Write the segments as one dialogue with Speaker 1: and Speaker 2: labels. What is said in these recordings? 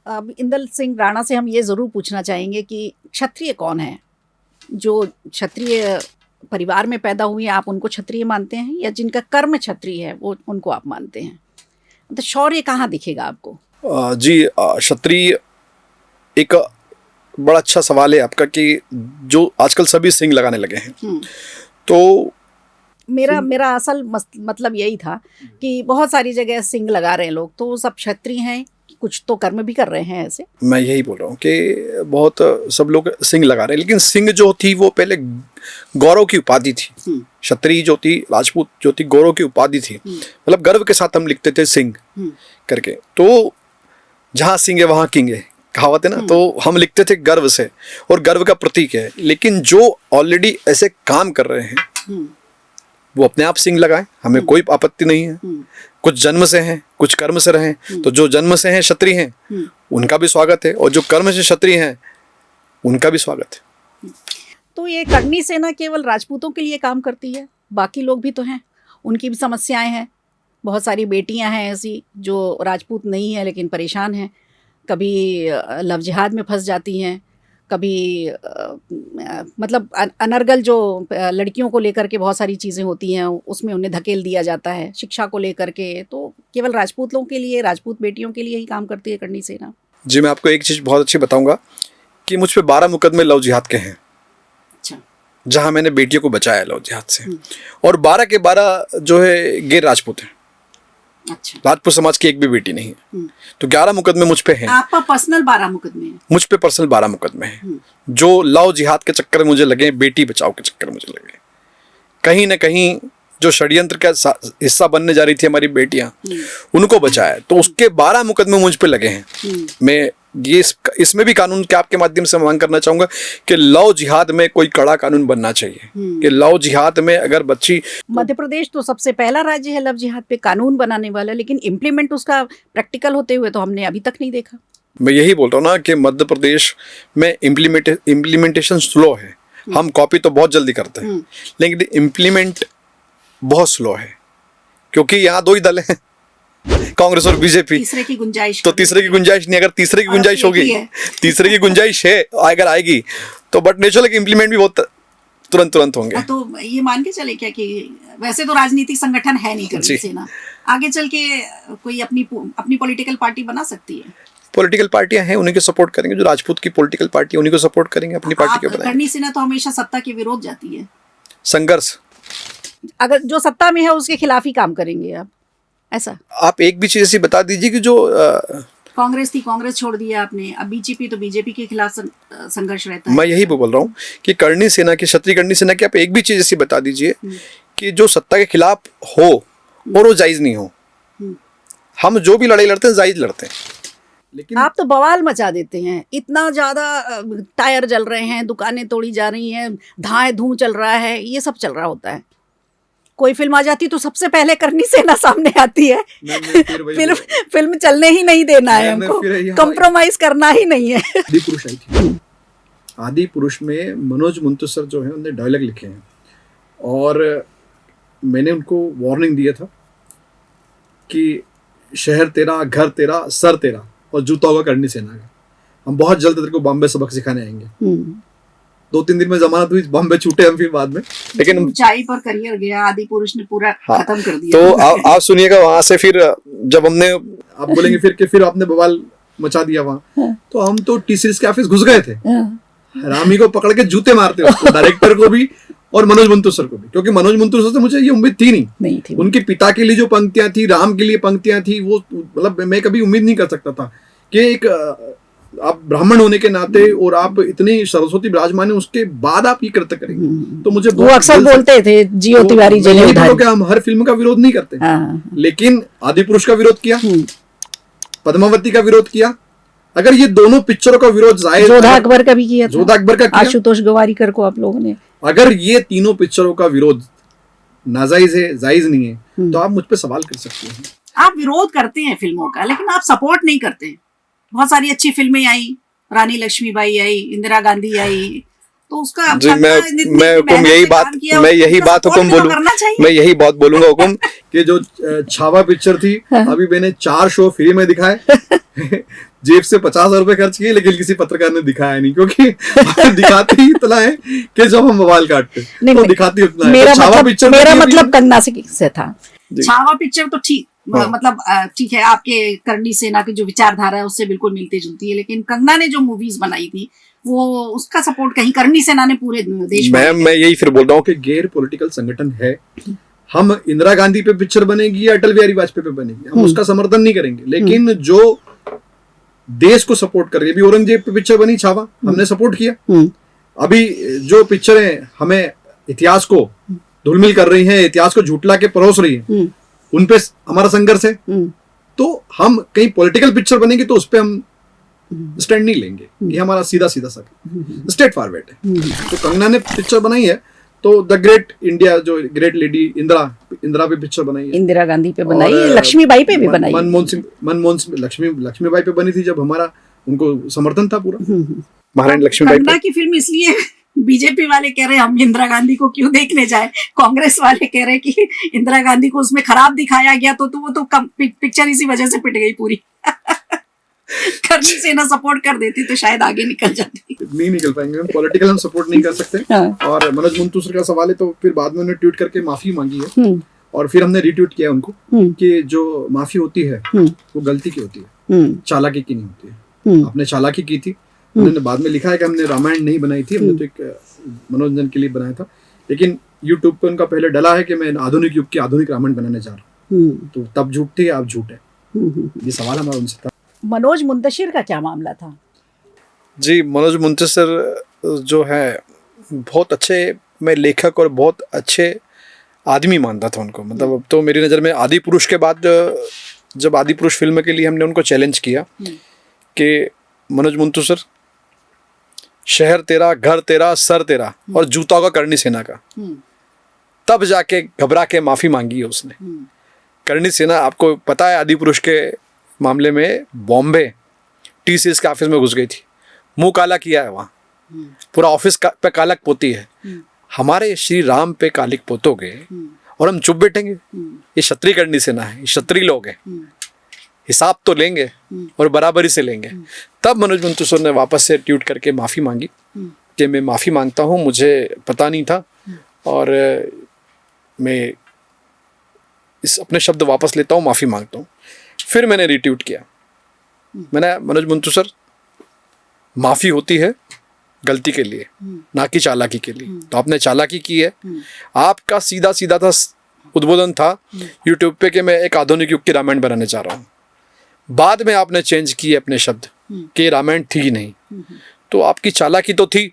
Speaker 1: अब इंदल सिंह राणा से हम ये ज़रूर पूछना चाहेंगे कि क्षत्रिय कौन है? जो क्षत्रिय परिवार में पैदा हुए आप उनको क्षत्रिय मानते हैं, या जिनका कर्म क्षत्रिय है वो उनको आप मानते हैं? तो शौर्य कहाँ दिखेगा आपको?
Speaker 2: जी, क्षत्रिय एक बड़ा अच्छा सवाल है आपका कि जो आजकल सभी सिंह लगाने लगे हैं। तो
Speaker 1: मेरा असल मतलब यही था कि बहुत सारी जगह सिंह लगा रहे हैं लोग, तो सब क्षत्रिय हैं, कुछ तो कर्म भी कर रहे हैं ऐसे।
Speaker 2: मैं यही बोल रहा हूँ कि बहुत सब लोग सिंह लगा रहे हैं, लेकिन सिंह जो थी वो पहले गौरव की उपाधि थी। क्षत्रिय जो थी, राजपूत जो थी, गौरव की उपाधि थी। मतलब गर्व के साथ हम लिखते थे सिंह करके। तो जहाँ सिंह है वहाँ किंग है, कहावत है ना। तो हम लिखते थे गर्व से, और गर्व का प्रतीक है। लेकिन जो ऑलरेडी ऐसे काम कर रहे हैं वो अपने आप सिंह लगाएं, हमें कोई आपत्ति नहीं है। कुछ जन्म से हैं, कुछ कर्म से रहे। तो जो जन्म से हैं क्षत्रिय हैं उनका भी स्वागत है, और जो कर्म से क्षत्रिय हैं उनका भी स्वागत है।
Speaker 1: तो ये करनी सेना केवल राजपूतों के लिए काम करती है? बाकी लोग भी तो हैं, उनकी भी समस्याएं हैं। बहुत सारी बेटियां हैं ऐसी जो राजपूत नहीं है लेकिन परेशान हैं, कभी लव जिहाद में फंस जाती हैं, कभी मतलब अनर्गल जो लड़कियों को लेकर के बहुत सारी चीज़ें होती हैं उसमें उन्हें धकेल दिया जाता है, शिक्षा को लेकर के। तो केवल राजपूत लोगों के लिए, राजपूत बेटियों के लिए ही काम करती है करनी सेना?
Speaker 2: जी, मैं आपको एक चीज़ बहुत अच्छी बताऊंगा कि मुझ पे 12 मुकदमे लव जिहाद के हैं।
Speaker 1: अच्छा।
Speaker 2: जहाँ मैंने बेटियों को बचाया लव जिहाद से, और 12 के 12 जो है गैर राजपूत हैं।
Speaker 1: अच्छा।
Speaker 2: राजपूत समाज की एक भी बेटी नहीं है। तो 11 मुकदमे मुझ पे हैं।
Speaker 1: आपका पर्सनल 12 मुकदमे हैं? मुझ
Speaker 2: पे पर्सनल 12 मुकदमे हैं जो लव जिहाद के चक्कर में मुझे लगे, बेटी बचाओ के चक्कर में मुझे लगे। कहीं ना कहीं जो षड्यंत्र का हिस्सा बनने जा रही थी हमारी बेटियां, उनको बचाया। तो उसके 12 मुकदमे मुझ पे लगे हैं। मैं ये इसमें भी कानून के आपके माध्यम से मांग करना चाहूंगा कि लव जिहाद में कोई कड़ा कानून बनना चाहिए कि लव जिहाद में अगर बच्ची।
Speaker 1: मध्य प्रदेश तो सबसे पहला राज्य है लव जिहाद पे कानून बनाने वाला, लेकिन इम्प्लीमेंट उसका प्रैक्टिकल होते हुए तो हमने अभी तक नहीं देखा।
Speaker 2: मैं यही बोल रहा हूँ ना कि मध्य प्रदेश में इम्प्लीमेंटेशन स्लो है। हम कॉपी तो बहुत जल्दी करते हैं, लेकिन इम्प्लीमेंट बहुत स्लो है, क्योंकि यहाँ 2 ही दल हैं, कांग्रेस और बीजेपी।
Speaker 1: तीसरे की गुंजाइश
Speaker 2: तो तीसरे की गुंजाइश नहीं। अगर तीसरे की गुंजाइश होगी, तीसरे की गुंजाइश है, अगर आएगी तो बट नेचुरल के इम्प्लीमेंट भी बहुत तुरंत होंगे।
Speaker 1: तो ये मान के चले क्या कि वैसे तो राजनीतिक संगठन है नहीं करनी सेना, आगे चल के कोई अपनी पॉलिटिकल पार्टी बना सकती है?
Speaker 2: पॉलिटिकल पार्टियां हैं, उन्हीं को सपोर्ट करेंगे। जो राजपूत की पॉलिटिकल पार्टी है उन्हीं को सपोर्ट करेंगे, अपनी पार्टी के बनाएंगे।
Speaker 1: करनी सेना तो हमेशा सत्ता के विरोध जाती है,
Speaker 2: संघर्ष।
Speaker 1: अगर जो सत्ता में है उसके खिलाफ ही काम करेंगे आप, ऐसा? आप
Speaker 2: एक भी चीज ऐसी बता दीजिए कि जो
Speaker 1: कांग्रेस थी, कांग्रेस छोड़ दिया आपने, अब बीजेपी, तो बीजेपी के खिलाफ संघर्ष रहता है।
Speaker 2: मैं यही बोल रहा हूँ कि करनी सेना की, क्षत्रिय करनी सेना की आप एक भी चीज ऐसी बता दीजिए कि जो सत्ता के खिलाफ हो और वो जायज नहीं हो। हम जो भी लड़ाई लड़ते हैं जायज लड़ते हैं, लेकिन
Speaker 1: आप तो बवाल मचा देते हैं। इतना ज्यादा टायर जल रहे हैं, दुकानें तोड़ी जा रही हैं, धाए धूम चल रहा है, ये सब चल रहा होता है। कोई फिल्म आ जाती तो सबसे पहले करनी सेना सामने आती है। फिल्म चलने ही नहीं देना है हमको, कंप्रोमाइज करना ही नहीं है।
Speaker 2: आदि पुरुष आई थी। आदि पुरुष में मनोज मुंतसर जो है उन्होंने डायलॉग लिखे हैं, और मैंने उनको वार्निंग दिया था कि शहर तेरा, घर तेरा, सर तेरा, और जूता होगा करनी सेना का। हम बहुत जल्द तेरे को बॉम्बे सबक सिखाने आएंगे। 2-3 दिन में जमानत हुई, बॉम्बे छूटे हम फिर बाद में, लेकिन ऊंचाई पर करियर गया। आदि पुरुष ने पूरा खत्म कर दिया। तो आप सुनिएगा वहां से फिर जब हमने, आप बोलेंगे फिर कि फिर आपने बवाल मचा दिया वहां, तो हम तो टी सीरीज के ऑफिस घुस गए थे, रामी को पकड़ के जूते मारते उसको, डायरेक्टर को भी और मनोज मुंतसर को भी, क्योंकि मनोज मुंतसर से मुझे ये उम्मीद थी नहीं थी। उनके पिता के लिए जो पंक्तियां थी, राम के लिए पंक्तियां थी, वो मतलब मैं कभी उम्मीद नहीं कर सकता था कि एक आप ब्राह्मण होने के नाते और आप इतनी सरस्वती विराजमान है, उसके बाद आप ये कृत्य करेंगे। तो मुझे वो
Speaker 1: अक्सर बोलते थे जियो तिवारी
Speaker 2: कि हम हर फिल्म का विरोध नहीं करते, लेकिन आदि पुरुष का विरोध किया, पद्मावती का विरोध किया। अगर ये दोनों पिक्चरों का विरोध
Speaker 1: जोधा अकबर का भी किया,
Speaker 2: जोधा अकबर का किया,
Speaker 1: आशुतोष गवारीकर को आप लोगों ने।
Speaker 2: अगर ये तीनों पिक्चरों का विरोध नाजायज है, जायज नहीं है, तो आप मुझ पे सवाल कर सकते हैं।
Speaker 1: आप विरोध करते हैं फिल्मों का, लेकिन आप सपोर्ट नहीं करते। बहुत सारी अच्छी फिल्में आई, रानी लक्ष्मीबाई आई, इंदिरा गांधी आई, तो उसका
Speaker 3: जी, मैं यही बात हुकुम बोलूंगा हुकुम
Speaker 2: कि जो छावा पिक्चर थी, अभी मैंने 4 शो फ्री में दिखाए जेब से 50 रुपए खर्च किए, लेकिन किसी पत्रकार ने दिखाया नहीं, क्योंकि दिखाते ही इतना है कि जब हम मोबाइल काटते तो दिखाती उतना है।
Speaker 1: मेरा
Speaker 2: तो छावा
Speaker 1: मतलब
Speaker 2: पिक्चर
Speaker 1: मेरा
Speaker 2: देखी
Speaker 1: मतलब
Speaker 2: थी।
Speaker 1: कंगना से था।
Speaker 2: जी।
Speaker 1: छावा पिक्चर तो ठीक,
Speaker 2: हाँ।
Speaker 1: मतलब ठीक है, आपके करनी सेना की जो विचारधारा है उससे बिल्कुल मिलती जुलती है, लेकिन कंगना ने जो मूवीज बनाई थी वो उसका सपोर्ट कहीं करनी सेना ने पूरे देश में
Speaker 3: मैं यही फिर बोल रहा हूँ
Speaker 2: कि गैर पॉलिटिकल संगठन है। हम इंदिरा गांधी पे पिक्चर बनेगी या अटल बिहारी वाजपेयी पे बनेगी, हम उसका समर्थन नहीं करेंगे, लेकिन जो देश को सपोर्ट कर रही है, अभी औरंगजेब पे पिक्चर बनी छावा, हमने सपोर्ट किया। अभी जो पिक्चरें हमें इतिहास को धुलमिल कर रही हैं, इतिहास को झूठला के परोस रही हैं, उन पे हमारा संघर्ष है। तो हम कहीं पॉलिटिकल पिक्चर बनेगी तो उस पे हम स्टैंड नहीं लेंगे, ये हमारा सीधा सीधा सा स्ट्रेट फॉरवर्ड है। तो कंगना ने पिक्चर बनाई है, तो द ग्रेट इंडिया, जो ग्रेट लेडी इंदिरा पे पिक्चर बनाई है,
Speaker 1: इंदिरा गांधी पे बनाई है, लक्ष्मीबाई पे भी बनाई,
Speaker 2: मनमोहन सिंह लक्ष्मीबाई पे बनी थी, जब हमारा उनको समर्थन था पूरा।
Speaker 3: महारानी लक्ष्मीबाई
Speaker 1: कंगना की फिल्म इसलिए बीजेपी वाले कह रहे हैं हम इंदिरा गांधी को क्यों देखने जाए, कांग्रेस वाले कह रहे हैं कि इंदिरा गांधी को उसमें खराब दिखाया गया, तो वो तो पिक्चर इसी वजह से पिट गई पूरी। करनी सेना सपोर्ट कर देती तो शायद आगे निकल जाती।
Speaker 2: नहीं निकल पाएंगे, पॉलिटिकल हम सपोर्ट नहीं कर सकते।
Speaker 1: हाँ।
Speaker 2: और मनोज मुंतूसर का सवाल है, तो फिर बाद में उन्होंने ट्वीट करके माफी मांगी है, और फिर हमने रीट्वीट किया उनको कि जो माफी होती है वो गलती की होती है, चालाकी की नहीं होती है। आपने चालाकी की थी, उन्होंने बाद में लिखा है कि हमने रामायण नहीं बनाई थी, हमने तो एक मनोरंजन के लिए बनाया था, लेकिन यूट्यूब पे उनका पहले डला है कि मैं आधुनिक युग की आधुनिक रामायण बनाने जा रहा हूँ, तो तब झूठ थी, अब झूठ है। ये सवाल हमारा उनसे था।
Speaker 1: मनोज मुंतशिर का क्या मामला था?
Speaker 3: जी, मनोज मुंतशिर जो है बहुत अच्छे, मैं लेखक और बहुत अच्छे आदमी मानता था उनको। मतलब अब तो मेरी नज़र में आदि पुरुष के बाद, जब आदि पुरुष फिल्म के लिए हमने उनको चैलेंज किया कि मनोज मुंतशिर, शहर तेरा, घर तेरा, सर तेरा और जूता का करनी सेना का, तब जाके घबरा के माफ़ी मांगी है उसने। करनी सेना, आपको पता है, आदि पुरुष के मामले में बॉम्बे टीसीएस के ऑफिस में घुस गई थी, मुंह काला किया है वहाँ, पूरा ऑफिस पे कालक पोती है। हमारे श्री राम पे कालिक पोतोगे और हम चुप बैठेंगे? ये क्षत्रिय करनी सेना है, ये क्षत्रिय लोग हैं, हिसाब तो लेंगे और बराबरी से लेंगे। तब मनोज मुंतशिर ने वापस से ट्वीट करके माफ़ी मांगी कि मैं माफ़ी मांगता हूँ, मुझे पता नहीं था और मैं इस अपने शब्द वापस लेता हूँ, माफ़ी मांगता हूँ। फिर मैंने रीट्वीट किया, मैंने मनोज मुंतशिर, माफ़ी होती है गलती के लिए, ना कि चालाकी के लिए। तो आपने चालाकी की है। आपका सीधा सीधा था उद्बोधन था यूट्यूब पे कि मैं एक आधुनिक युग की रामायण बनाने जा रहा हूँ। बाद में आपने चेंज किए अपने शब्द कि रामायण थी ही नहीं। तो आपकी चालाकी तो थी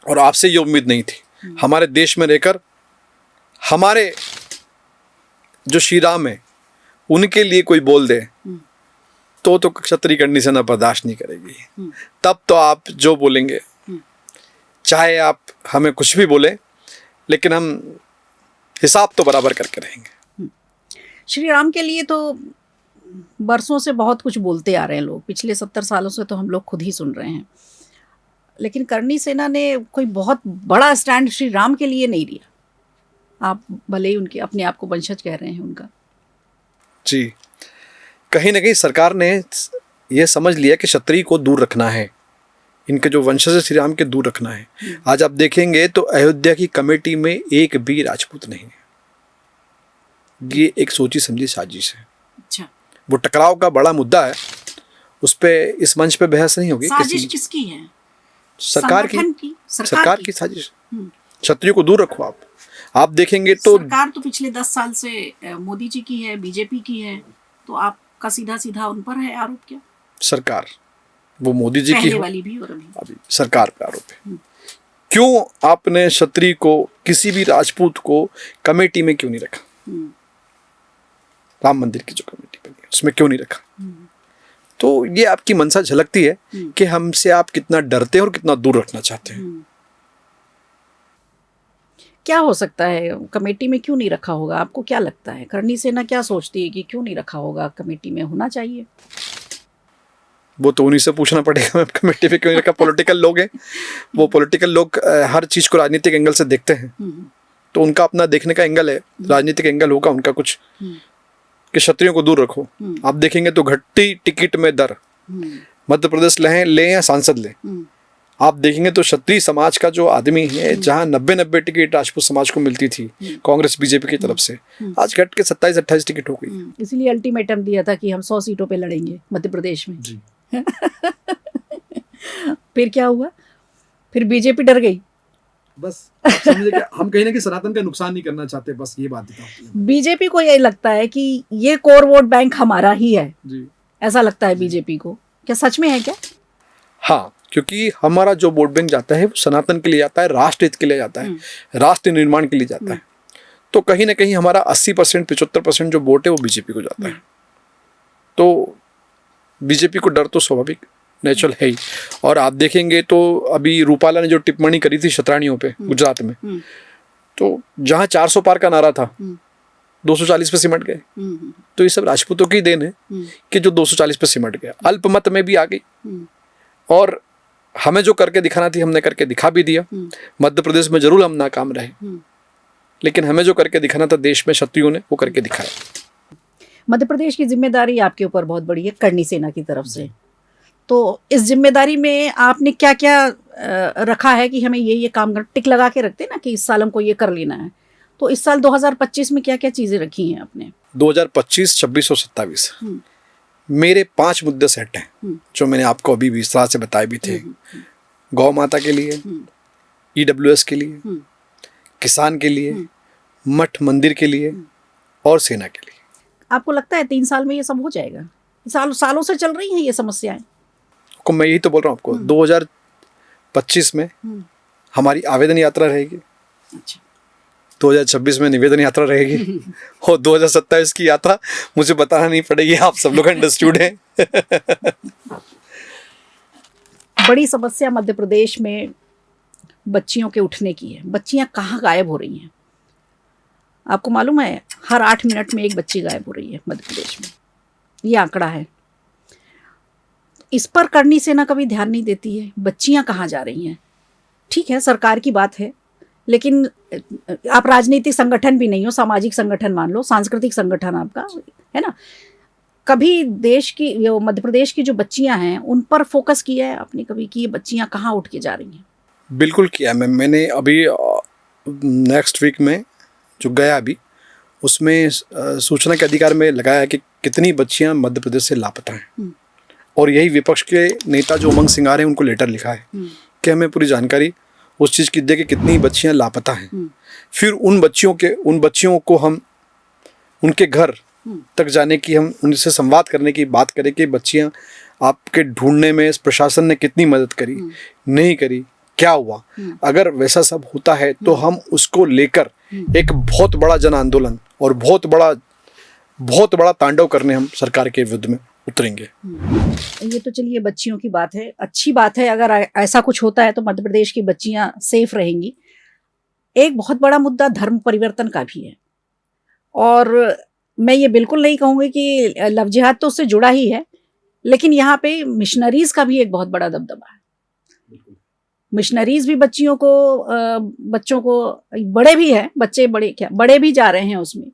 Speaker 3: और आपसे ये उम्मीद नहीं थी। हमारे देश में रहकर हमारे जो श्री राम है उनके लिए कोई बोल दे तो क्षत्रिय करनी सेना बर्दाश्त नहीं करेगी। तब तो आप जो बोलेंगे, चाहे आप हमें कुछ भी बोले, लेकिन हम हिसाब तो बराबर करके रहेंगे।
Speaker 1: श्री राम के लिए तो बरसों से बहुत कुछ बोलते आ रहे हैं लोग, पिछले 70 सालों से तो हम लोग खुद ही सुन रहे हैं, लेकिन करनी सेना ने कोई बहुत बड़ा स्टैंड श्री राम के लिए नहीं लिया। आप भले ही उनके अपने आप को वंशज कह रहे हैं उनका।
Speaker 3: जी, कहीं ना कहीं सरकार ने यह समझ लिया कि क्षत्रिय को दूर रखना है, इनके जो वंशज श्री राम के दूर रखना है। आज आप देखेंगे तो अयोध्या की कमेटी में एक भी राजपूत नहीं है। ये एक सोची समझी साजिश है।
Speaker 1: अच्छा, वो
Speaker 3: टकराव का बड़ा मुद्दा है, उस पे इस मंच पे बहस नहीं होगी।
Speaker 1: साजिश किसकी है?
Speaker 3: सरकार की साजिश। क्षत्रियो को दूर रखो। आप देखेंगे तो
Speaker 1: सरकार तो पिछले 10 साल से मोदी जी की है, बीजेपी की है, तो आपका सीधा सीधा उन पर है आरोप। क्या
Speaker 3: सरकार वो मोदी जी की
Speaker 1: वाली भी और
Speaker 3: अभी सरकार पे आरोप है? क्यों आपने क्षत्रिय को, किसी भी राजपूत को कमेटी में क्यों नहीं रखा? राम मंदिर की जो कमेटी बनी है उसमें क्यों नहीं रखा? तो ये आपकी मनसा झलकती है कि हमसे आप कितना डरते हैं और कितना दूर रखना चाहते हैं।
Speaker 1: क्या हो सकता है कमेटी में क्यों नहीं रखा होगा? आपको क्या लगता है, करनी सेना क्या सोचती है कि क्यों नहीं रखा होगा? कमेटी में होना चाहिए।
Speaker 3: वो तो उन्हीं से पूछना पड़ेगा। मैं कमेटी पे क्यों नहीं रखा, पॉलिटिकल लोग हैं वो, पॉलिटिकल लोग हर चीज़ को राजनीतिक एंगल से देखते हैं, तो उनका अपना देखने का एंगल है, राजनीतिक एंगल होगा उनका कुछ कि क्षत्रियों को दूर रखो। आप देखेंगे तो घटती टिकट में दर, मध्य प्रदेश ले या सांसद ले, आप देखेंगे तो क्षत्रिय समाज का जो आदमी है, जहाँ 90 टिकट राजपूत समाज को मिलती थी कांग्रेस बीजेपी की तरफ से, आज घट के 27-28 टिकट हो गई।
Speaker 1: इसलिए अल्टीमेटम दिया था कि हम 100 सीटों पे लड़ेंगे मध्य प्रदेश में
Speaker 2: जी।
Speaker 1: फिर क्या हुआ? फिर बीजेपी डर गई।
Speaker 2: बस आप समझे कि हम कहीं ना कहीं सनातन का नुकसान नहीं करना चाहते, बस ये बात बताओ।
Speaker 1: बीजेपी को यही लगता है कि ये कोर वोट बैंक हमारा ही है,
Speaker 2: जी।
Speaker 1: ऐसा लगता है बीजेपी को। क्या सच में है क्या?
Speaker 3: हाँ, क्योंकि हमारा जो वोट बैंक जाता है वो सनातन के लिए जाता है, राष्ट्र हित के लिए जाता है, राष्ट्र निर्माण के लिए जाता है। तो कहीं ना कहीं हमारा 80% 75% जो वोट है वो बीजेपी को जाता है। तो बीजेपी को डर तो स्वाभाविक नेचुरल है ही। और आप देखेंगे तो अभी रूपाला ने जो टिप्पणी करी थी क्षत्राणियों पे गुजरात में, तो जहाँ 400 पार का नारा था 240 पे सिमट गए। तो ये सब राजपूतों की देन है कि जो 240 पे सिमट गया। अल्पमत में भी आ गई, और हमें जो करके दिखाना थी हमने करके दिखा भी दिया। मध्य प्रदेश में जरूर हम नाकाम रहे, लेकिन हमें जो करके दिखाना था देश में क्षत्रियों ने वो करके दिखाया।
Speaker 1: मध्य प्रदेश की जिम्मेदारी आपके ऊपर बहुत बड़ी है करणी सेना की तरफ से। तो इस जिम्मेदारी में आपने क्या क्या रखा है कि हमें ये काम कर, टिक लगा के रखते हैं ना कि इस साल हमको ये कर लेना है। तो इस साल 2025 में क्या क्या चीज़ें रखी हैं आपने?
Speaker 3: 2025, 26 और 27 मेरे 5 मुद्दे सेट हैं जो मैंने आपको अभी विस्तार से बताए भी थे। गौ माता के लिए, EWS के लिए, किसान के लिए, मठ मंदिर के लिए और सेना के लिए।
Speaker 1: आपको लगता है 3 साल में ये सब हो जाएगा? सालों से चल रही हैं ये समस्याएं।
Speaker 3: को मैं यही तो बोल रहा हूँ आपको, 2025 में हमारी आवेदन यात्रा रहेगी।
Speaker 1: अच्छा।
Speaker 3: 2026 में निवेदन यात्रा रहेगी और 2027 की यात्रा मुझे बताना नहीं पड़ेगी, आप सब लोग अंडरस्टूड हैं।
Speaker 1: बड़ी समस्या मध्य प्रदेश में बच्चियों के उठने की है। बच्चियां कहाँ गायब हो रही हैं? आपको मालूम है हर 8 मिनट में एक बच्ची गायब हो रही है मध्य प्रदेश में, ये आंकड़ा है। इस पर करणी सेना कभी ध्यान नहीं देती है। बच्चियां कहाँ जा रही हैं? ठीक है, सरकार की बात है, लेकिन आप राजनीतिक संगठन भी नहीं हो, सामाजिक संगठन मान लो, सांस्कृतिक संगठन आपका है ना। कभी देश की, मध्य प्रदेश की जो बच्चियां हैं उन पर फोकस किया है आपने कभी कि ये बच्चियां कहाँ उठ के जा रही हैं?
Speaker 3: बिल्कुल किया। मैंने अभी नेक्स्ट वीक में जो गया अभी, उसमें सूचना के अधिकार में लगाया है कि कितनी बच्चियां मध्य प्रदेश से लापता हैं। और यही विपक्ष के नेता जो उमंग सिंगार हैं उनको लेटर लिखा है कि हमें पूरी जानकारी उस चीज़ की दे कि कितनी बच्चियां लापता हैं। फिर उन बच्चियों को हम उनके घर तक जाने की, हम उनसे संवाद करने की बात करें कि बच्चियां आपके ढूंढने में प्रशासन ने कितनी मदद करी, नहीं करी, क्या हुआ। अगर वैसा सब होता है तो हम उसको लेकर एक बहुत बड़ा जन आंदोलन और बहुत बड़ा तांडव करने हम सरकार के विरुद्ध में उतरेंगे।
Speaker 1: ये तो चलिए बच्चियों की बात है, अच्छी बात है। अगर ऐसा कुछ होता है तो मध्य प्रदेश की बच्चियां सेफ रहेंगी। एक बहुत बड़ा मुद्दा धर्म परिवर्तन का भी है, और मैं ये बिल्कुल नहीं कहूँगी कि लव जिहाद तो उससे जुड़ा ही है, लेकिन यहाँ पे मिशनरीज का भी एक बहुत बड़ा दबदबा है। मिशनरीज भी बच्चों को, बड़े भी हैं, बड़े भी जा रहे हैं उसमें।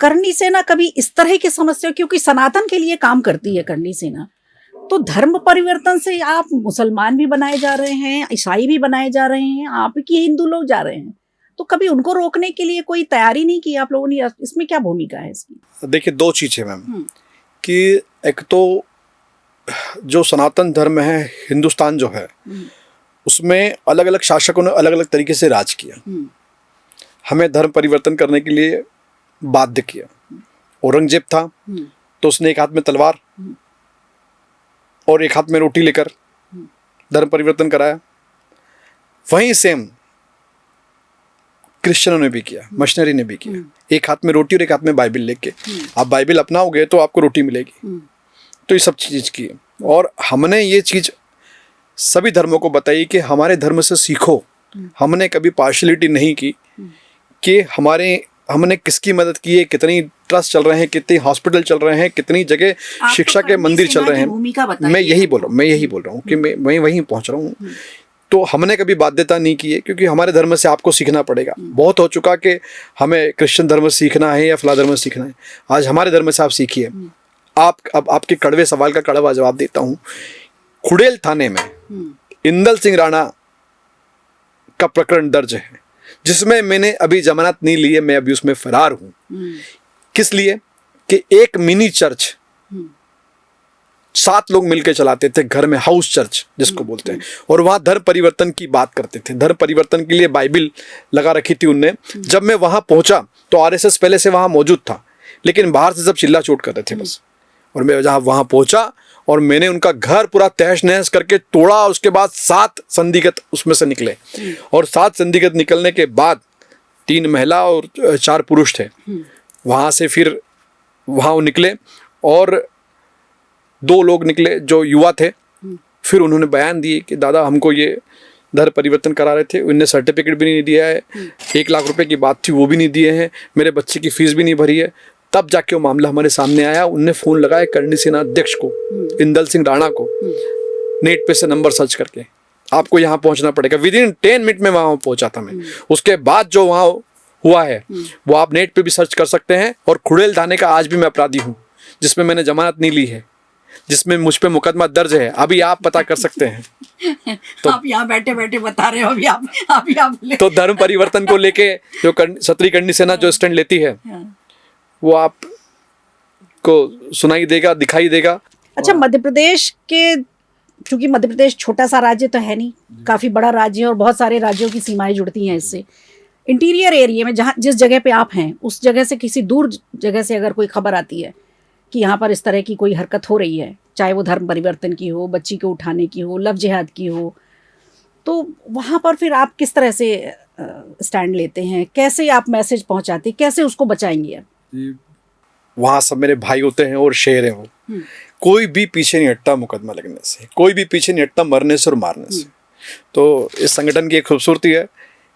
Speaker 1: करणी सेना कभी इस तरह की समस्या, क्योंकि सनातन के लिए काम करती है करणी सेना, तो धर्म परिवर्तन से आप मुसलमान भी बनाए जा रहे हैं, ईसाई भी बनाए जा रहे हैं, आप ही हिंदू लोग जा रहे हैं, तो कभी उनको रोकने के लिए कोई तैयारी नहीं की आप लोगों ने? इसमें क्या भूमिका है इसकी?
Speaker 3: देखिए, 2 चीज़ें मैम, कि एक तो जो सनातन धर्म है, हिंदुस्तान जो है, उसमें अलग अलग शासकों ने अलग अलग तरीके से राज किया, हमें धर्म परिवर्तन करने के लिए बाध्य किया। औरंगजेब था तो उसने एक हाथ में तलवार और एक हाथ में रोटी लेकर धर्म परिवर्तन कराया। वहीं सेम क्रिश्चियनों ने भी किया, मिशनरी ने भी किया, एक हाथ में रोटी और एक हाथ में बाइबल लेके। आप बाइबल अपनाओगे तो आपको रोटी मिलेगी। तो ये सब चीज़ की, और हमने ये चीज़ सभी धर्मों को बताई कि हमारे धर्म से सीखो। हमने कभी पार्शलिटी नहीं की कि हमने किसकी मदद की है, कितनी ट्रस्ट चल रहे हैं, कितने हॉस्पिटल चल रहे हैं, कितनी जगह
Speaker 1: आप
Speaker 3: शिक्षा
Speaker 1: तो
Speaker 3: के
Speaker 1: कर्णी
Speaker 3: मंदिर चल
Speaker 1: सेना
Speaker 3: रहे
Speaker 1: की
Speaker 3: हैं।
Speaker 1: भूमिका बताइए
Speaker 3: मैं यही
Speaker 1: हमको।
Speaker 3: बोल रहा हूँ कि मैं वहीं पहुंच रहा हूँ। तो हमने कभी बाध्यता नहीं की है, क्योंकि हमारे धर्म से आपको सीखना पड़ेगा। बहुत हो चुका कि हमें क्रिश्चियन धर्म सीखना है या फला धर्म सीखना है। आज हमारे धर्म से आप सीखिए। अब आपके कड़वे सवाल का कड़वा जवाब देता हूँ। खुड़ेल थाने में इंदल सिंह राणा का प्रकरण दर्ज है, जिसमें मैंने अभी जमानत नहीं ली है, मैं अभी उसमें फरार हूँ। किस लिए? कि एक मिनी चर्च 7 लोग मिलकर चलाते थे घर में, हाउस चर्च जिसको बोलते हैं, और वहां धर्म परिवर्तन की बात करते थे। धर्म परिवर्तन के लिए बाइबिल लगा रखी थी उनने। जब मैं वहां पहुंचा तो आरएसएस पहले से वहां मौजूद था, लेकिन बाहर से सब चिल्ला चोट कर रहे थे बस। और मैं जहां वहां पहुंचा और मैंने उनका घर पूरा तहस नहस करके तोड़ा। उसके बाद 7 संदिग्ध उसमें से निकले, और 7 संदिग्ध निकलने के बाद 3 महिला और 4 पुरुष थे। वहां से फिर वहां वो निकले और 2 लोग निकले जो युवा थे। फिर उन्होंने बयान दिए कि दादा हमको ये धर्म परिवर्तन करा रहे थे, उनने सर्टिफिकेट भी नहीं दिया है, 1 लाख रुपए की बात थी वो भी नहीं दिए हैं, मेरे बच्चे की फीस भी नहीं भरी है। तब जाके वो मामला हमारे सामने आया। उनने फ़ोन लगाया कर्णी सेना अध्यक्ष को, इंदल सिंह राणा को, नेट पे से नंबर सर्च करके। आपको यहाँ पहुँचना पड़ेगा। विदिन 10 मिनट में वहाँ पहुँचा था मैं। उसके बाद जो वहाँ हुआ है वो आप नेट पे भी सर्च कर सकते हैं। और खुड़ेल थाने का आज भी मैं अपराधी हूँ, जिसमें मैंने जमानत नहीं ली है, जिसमें मुझ पे मुकदमा दर्ज है। अभी आप पता कर सकते हैं।
Speaker 1: तो आप यहाँ बैठे बैठे बता रहे हो, अभी आप
Speaker 3: तो धर्म परिवर्तन को लेके जो क्षत्रिय कर्णी सेना जो स्टैंड लेती है, वो आप को सुनाई देगा, दिखाई देगा।
Speaker 1: अच्छा, मध्य प्रदेश के, क्योंकि मध्य प्रदेश छोटा सा राज्य तो है नहीं, काफ़ी बड़ा राज्य है और बहुत सारे राज्यों की सीमाएं जुड़ती हैं इससे। इंटीरियर एरिया में जहाँ जिस जगह पे आप हैं, उस जगह से किसी दूर जगह से अगर कोई खबर आती है कि यहाँ पर इस तरह की कोई हरकत हो रही है, चाहे वो धर्म परिवर्तन की हो, बच्ची को उठाने की हो, लव जिहाद की हो, तो वहाँ पर फिर आप किस तरह से स्टैंड लेते हैं? कैसे आप मैसेज पहुँचाते, कैसे उसको बचाएंगे आप?
Speaker 3: वहाँ सब मेरे भाई होते हैं और शेर हैं वो। कोई भी पीछे नहीं हटता मुकदमा लगने से, कोई भी पीछे नहीं हटता मरने से और मारने से। तो इस संगठन की एक खूबसूरती है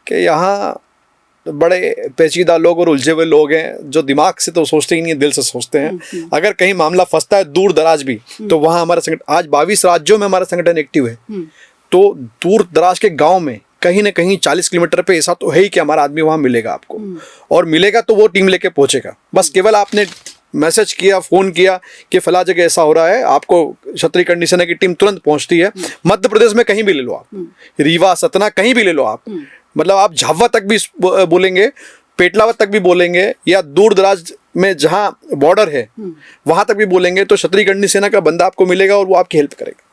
Speaker 3: कि यहाँ बड़े पेचीदा लोग और उलझे हुए लोग हैं, जो दिमाग से तो सोचते ही नहीं, दिल से सोचते हैं। अगर कहीं मामला फंसता है दूर दराज भी, तो वहाँ हमारा संगठन, आज 22 राज्यों में हमारा संगठन एक्टिव है। तो दूर दराज के गाँव में कहीं ना कहीं 40 किलोमीटर पे ऐसा तो है ही कि हमारा आदमी वहाँ मिलेगा आपको, और मिलेगा तो वो टीम लेके पहुंचेगा। बस केवल आपने मैसेज किया, फ़ोन किया कि फला जगह ऐसा हो रहा है, आपको क्षत्रिय कर्णी सेना की टीम तुरंत पहुंचती है। मध्य प्रदेश में कहीं भी ले लो आप, रीवा, सतना, कहीं भी ले लो आप, मतलब आप झावा तक भी बोलेंगे, पेटलावत तक भी बोलेंगे, या दूर दराज में जहाँ बॉर्डर है वहाँ तक भी बोलेंगे, तो क्षत्रिय कर्णी सेना का बंदा आपको मिलेगा और वो आपकी हेल्प करेगा।